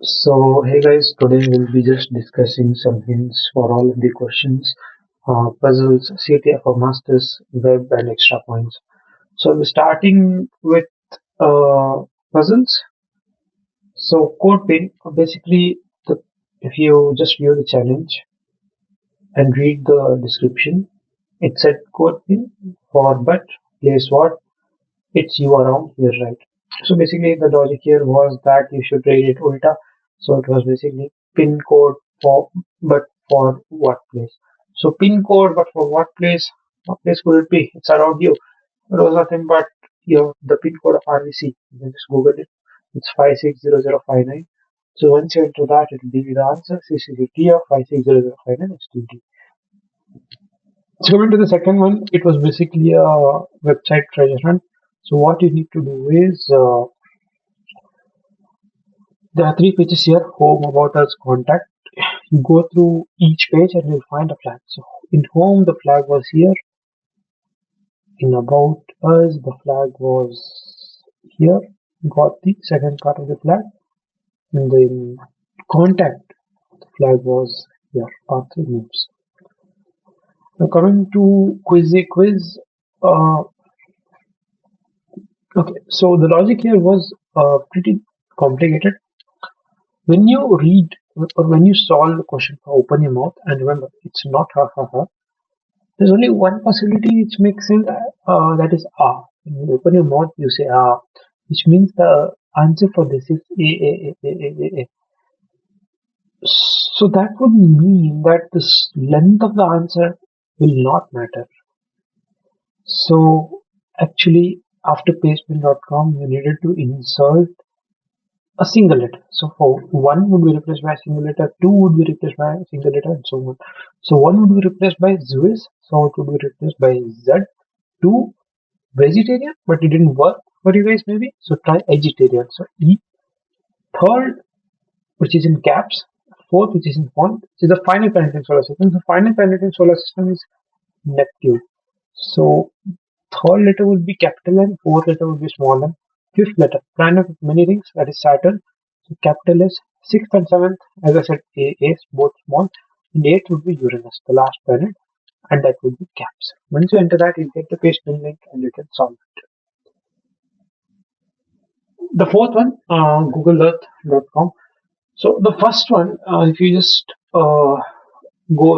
So, hey guys, today we'll be just discussing some hints for all of the questions, puzzles, CTF for masters, web, and extra points. So, we're starting with puzzles. So, code pin basically, if you just view the challenge and read the description, it said code pin for but place what it's you around here, right? So basically, the logic here was that you should read it ulta. So it was basically pin code for but for what place. So pin code but for what place? What place could it be? It's around you. It was nothing but the pin code of RVC. You can just Google it. It's 560059. So once you enter that, it will give you the answer. CCCT of 560059 STD. So coming to the second one, it was basically a website treasure hunt. So what you need to do is there are three pages here: home, about us, contact. You go through each page and you'll find a flag. So in home, the flag was here. In about us, the flag was here. Got the second part of the flag. And then contact, the flag was here. Part three moves. Now coming to quiz. Uh, okay, so the logic here was pretty complicated. When you read or when you solve the question, open your mouth and remember it's not ha ha ha. There's only one possibility which makes sense, that is ah. When you open your mouth, you say ah, which means the answer for this is a. So that would mean that the length of the answer will not matter. So actually, after pastebin.com, you needed to insert a single letter. So for one would be replaced by a single letter, two would be replaced by a single letter, and so on. So one would be replaced by Swiss, so it would be replaced by Z. Two, vegetarian, but it didn't work for you guys maybe. So try vegetarian. So E. Third, which is in caps. Fourth, which is in font, is the final planet in solar system. The final planet in solar system is Neptune. So third letter would be capital N, fourth letter would be small n, fifth letter, planet with many rings, that is Saturn. So capital S, sixth and seventh, as I said, A is both small, and eighth would be Uranus, the last planet, and that would be caps. Once you enter that, you get the page bin link and you can solve it. The fourth one, GoogleEarth.com. So the first one, if you just go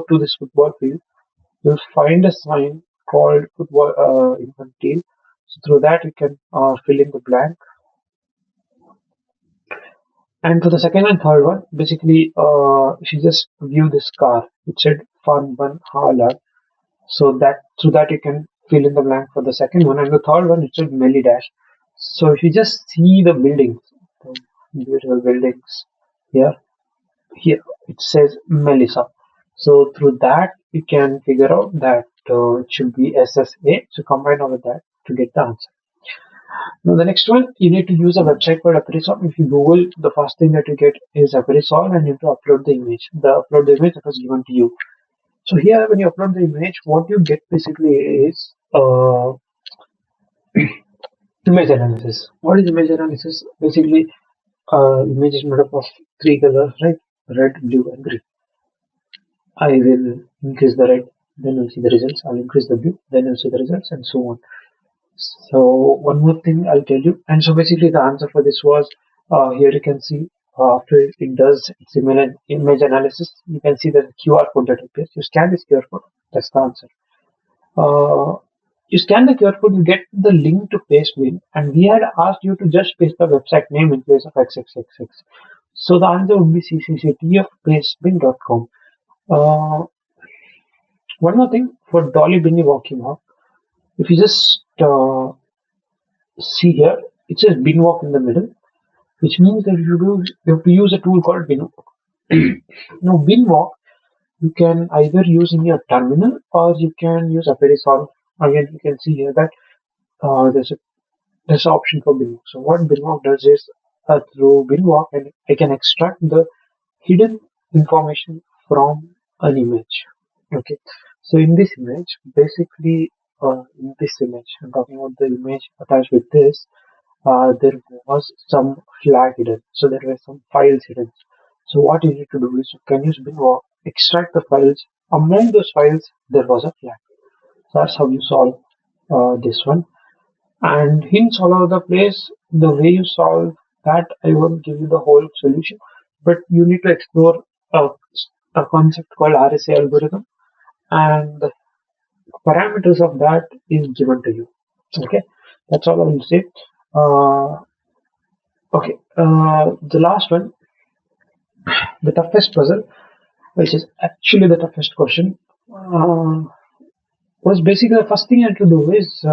to this football field, you'll find a sign called football infantile. So through that you can fill in the blank. And for the second and third one, basically, if you just view this car, it said fun one hala. So that through that you can fill in the blank for the second one, and the third one it said Melly Dash. So if you just see the buildings, the beautiful buildings here, here it says Melissa. So through that you can figure out that it should be SSA. So combine all of that to get the answer. Now the next one, you need to use a website called Aperisolve. If you Google, the first thing that you get is Aperisolve, and you have to upload the image. Upload the image that was given to you. So here, when you upload the image, what you get basically is image analysis. What is image analysis? Basically, image is made up of three colors, right? Red, blue, and green. I will increase the red, then you'll see the results. I'll increase the blue, then you'll see the results, and so on. So one more thing I'll tell you. And so basically the answer for this was, here you can see, after it does its image analysis, you can see the QR code that appears. You scan this QR code, that's the answer. Uh, you scan the QR code, you get the link to Pastebin, and we had asked you to just paste the website name in place of XXXX. So the answer would be CCCT of pastebin.com. Uh, One more thing for Dolly Binny Walking Up. If you just see here, it says binwalk in the middle, which means that you have to use a tool called binwalk. Now, binwalk you can either use in your terminal or you can use Aperisolve. Again, you can see here that there's an option for binwalk. So what binwalk does is, through binwalk, and I can extract the hidden information from an image. Okay, so in this image, basically, I'm talking about the image attached with this. there was some flag hidden. So there were some files hidden. So what you need to do is you can use bin walk, extract the files. Among those files, there was a flag. So that's how you solve this one. And hints all over the place. The way you solve that, I won't give you the whole solution, but you need to explore a, a concept called RSA algorithm, and the parameters of that is given to you. Okay, that's all I will say. Uh, okay, the last one, the toughest puzzle, which is actually the toughest question, was basically the first thing you have to do is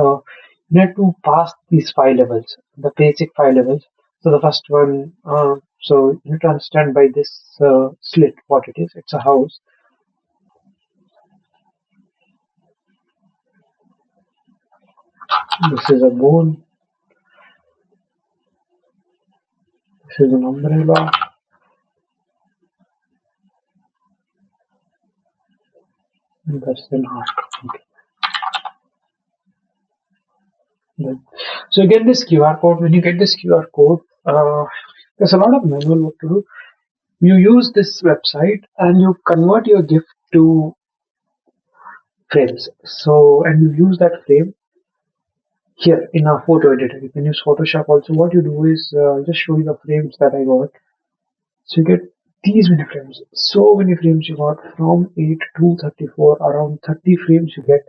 you have to pass these five levels, the basic five levels. So the first one, so you need to understand by this slit what it is. It's a house. This is a bone. This is an umbrella. And that's an arc. Okay. Good. So you get this QR code. When you get this QR code, there's a lot of manual work to do. You use this website and you convert your gift to frames. So and you use that frame here in our photo editor. You can use Photoshop also. What you do is just show you the frames that I got. So you get these many frames. So many frames you got from 8 to 34, around 30 frames you get.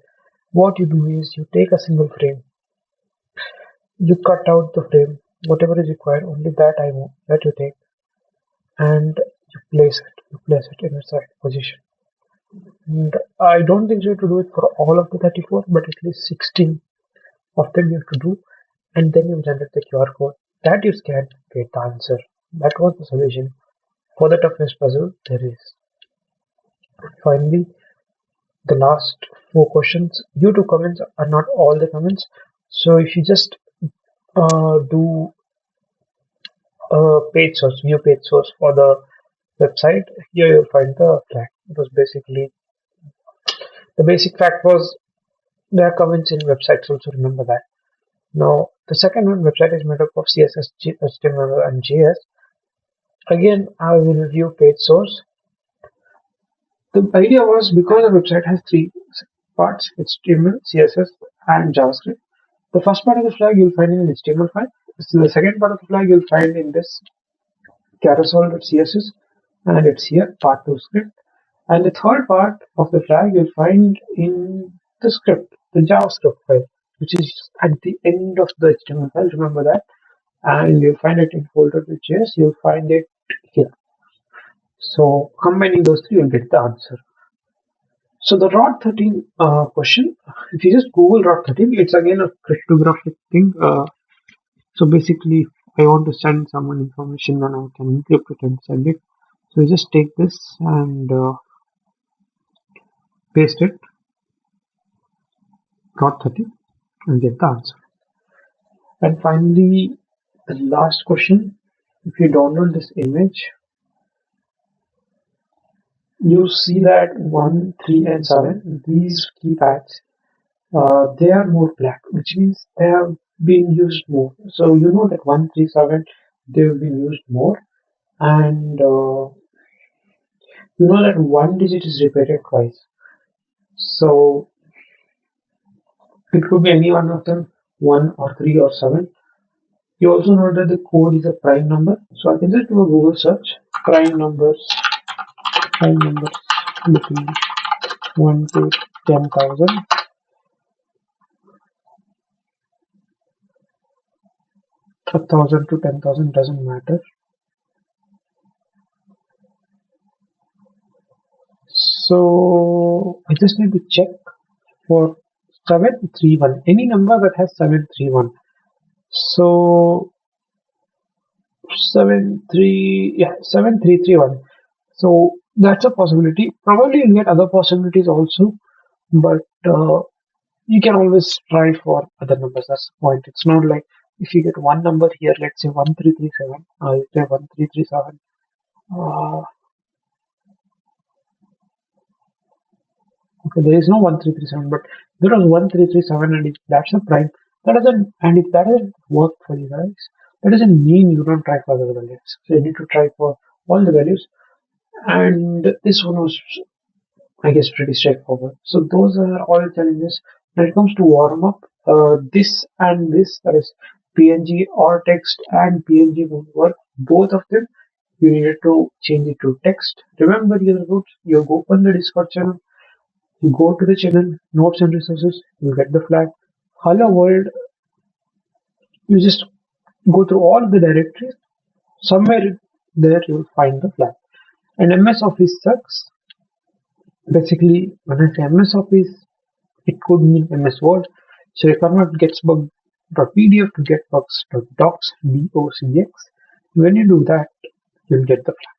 What you do is you take a single frame, you cut out the frame, whatever is required, only that I want that you take, and you place it in its right position. And I don't think you have to do it for all of the 34, but at least 16 of them you have to do, and then you generate the QR code that you scan, get the answer. That was the solution for the toughest puzzle there is. Finally, the last four questions. YouTube comments are not all the comments, so if you just do page source, view page source for the website, here you'll find the fact. It was basically the basic fact was there are comments in websites also. Remember that. Now the second one, website is made up of CSS, HTML, and JS. Again, I will review page source. The idea was because the website has three parts: HTML, CSS, and JavaScript. The first part of the flag you'll find in an HTML file. So the second part of the flag you'll find in this carousel.css, and it's here part 2 script. And the third part of the flag you'll find in the script, the JavaScript file, which is at the end of the HTML file. Remember that. And you'll find it in folder.js. You'll find it here. So combining those three, you'll get the answer. So the ROT 13 question, if you just Google ROT 13, it's again a cryptographic thing. So basically, I want to send someone information, then I can encrypt it and send it. So you just take this and paste it, ROT 13, and get the answer. And finally, the last question, if you download this image, you see that 1, 3, and 7, these keypads, they are more black, which means they have been used more. So you know that 1, 3, 7, they've been used more, and you know that one digit is repeated twice. So it could be any one of them, 1 or 3 or 7. You also know that the code is a prime number. So I can just do a Google search, prime numbers between 1 to 10,000. 1,000 to 10,000 doesn't matter. So I just need to check for 731, any number that has 731. So 7331. So that's a possibility. Probably you'll get other possibilities also, but you can always try for other numbers. That's the point. It's not like if you get one number here, let's say 1337, you say 1337. Okay, there is no 1337, but there was 1337, and that's a prime. That doesn't, and if that doesn't work for you guys, that doesn't mean you don't try for other values. So you need to try for all the values. And this one was, I guess, pretty straightforward. So those are all the challenges. When it comes to warm up, this and this, that is PNG or text and PNG won't work. Both of them, you needed to change it to text. Remember your roots. You go on the Discord channel. You go to the channel, notes and resources. You get the flag. Hello world. You just go through all the directories. Somewhere there you will find the flag. And MS Office sucks. Basically, when I say MS Office, it could mean MS Word. So you convert getsbug.pdf to getbugs.docs, DOCX. When you do that, you'll get the flag.